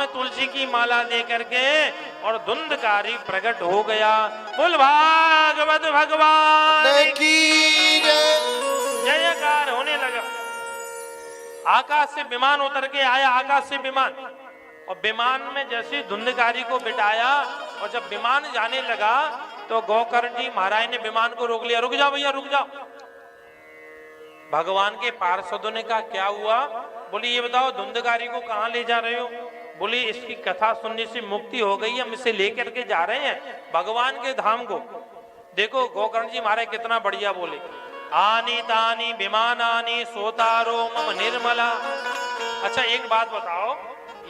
में तुलसी की माला दे करके और धुंधकारी प्रकट हो गया। बोल भागवत भगवान की जयकार होने लगा। आकाश से विमान उतर के आया, आकाश से विमान, और विमान में जैसे धुंधकारी को बिठाया और जब विमान जाने लगा तो गोकर्ण जी महाराज ने विमान को रोक लिया। रुक जाओ भैया, रुक जाओ। भगवान के पार्षदों ने कहा क्या हुआ? बोले ये बताओ धुंधकारी को कहां ले जा रहे हो? बोले इसकी कथा सुनने से मुक्ति हो गई, हम इसे लेकर के जा रहे हैं भगवान के धाम को। देखो गोकर्ण जी महाराज कितना बढ़िया बोले, आनी तानी विमानानी सोतारो मम निर्मला। अच्छा एक बात बताओ,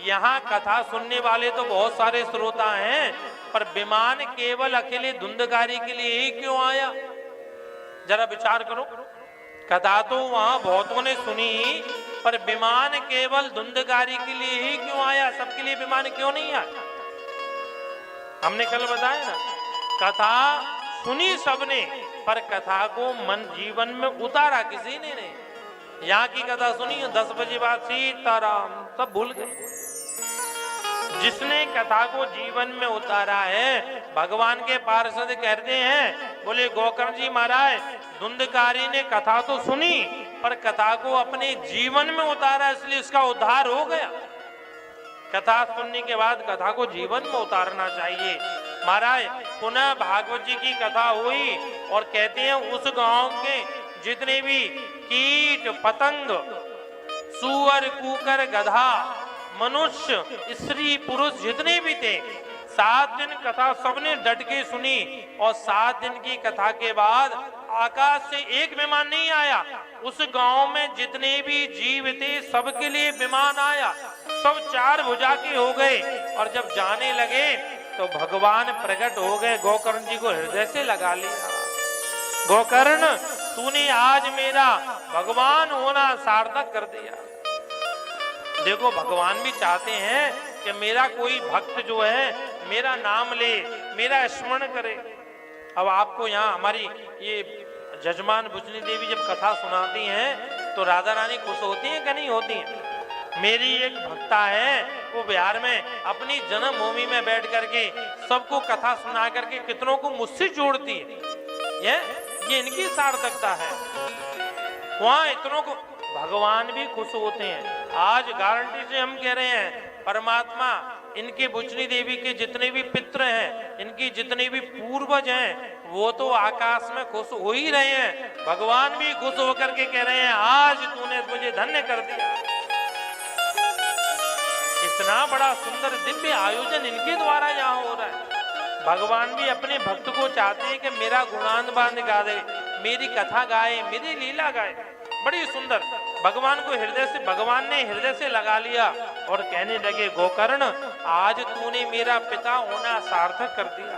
यहाँ कथा सुनने वाले तो बहुत सारे श्रोता हैं, पर विमान केवल अकेले धुंधकारी के लिए ही क्यों आया? जरा विचार करो। कथा तो वहां बहुतों ने सुनी, पर विमान केवल धुंधकारी के लिए ही क्यों आया? सबके लिए विमान क्यों नहीं आया? हमने कल बताया ना, कथा सुनी सबने, पर कथा को मन जीवन में उतारा किसी ने नहीं। यहाँ की कथा सुनी 10 बजे बाद सीताराम सब भूल गए। जिसने कथा को जीवन में उतारा है, भगवान के पार्षद कहते हैं, बोले गोकर्ण जी महाराज धुंधकारी ने कथा तो सुनी पर कथा को अपने जीवन में उतारा, इसलिए इसका उद्धार हो गया। कथा सुनने के बाद कथा को जीवन में उतारना चाहिए। महाराज पुनः भागवत जी की कथा हुई और कहते हैं उस गांव के जितने भी कीट पतंग, सुअर कुकर गधा मनुष्य स्त्री पुरुष जितने भी थे, 7 दिन कथा सबने डट के सुनी। और 7 दिन की कथा के बाद आकाश से एक विमान नहीं आया, उस गांव में जितने भी जीव थे सबके लिए विमान आया। सब 4 भुजा के हो गए और जब जाने लगे तो भगवान प्रकट हो गए। गोकर्ण जी को हृदय से लगा लिया। गोकर्ण तूने आज मेरा भगवान होना सार्थक कर दिया। देखो भगवान भी चाहते हैं कि मेरा कोई भक्त जो है मेरा नाम ले, मेरा स्मरण करे। अब आपको यहाँ हमारी ये जजमान बुचनी देवी जब कथा सुनाती हैं तो राधा रानी खुश होती हैं कि नहीं होती हैं? मेरी एक भक्ता है, वो बिहार में अपनी जन्मभूमि में बैठ करके सबको कथा सुना करके कितनों को मुझसे जोड़ती है। ये इनकी सार्थकता है। वहां इतनों को भगवान भी खुश होते हैं। आज गारंटी से हम कह रहे हैं, परमात्मा इनके बुचनी देवी के जितने भी पितृ हैं, इनकी जितने भी पूर्वज हैं, वो तो आकाश में खुश हो ही रहे हैं। भगवान भी खुश होकर के कह रहे हैं आज तूने मुझे धन्य कर दिया। इतना बड़ा सुंदर दिव्य आयोजन इनके द्वारा यहाँ हो रहा है। भगवान भी अपने भक्त को चाहते हैं कि मेरा गुणान गाए, मेरी कथा गाए, मेरी लीला गाए। बड़ी सुंदर भगवान को भगवान ने हृदय से लगा लिया और कहने लगे गोकर्ण आज तूने मेरा पिता होना सार्थक कर दिया।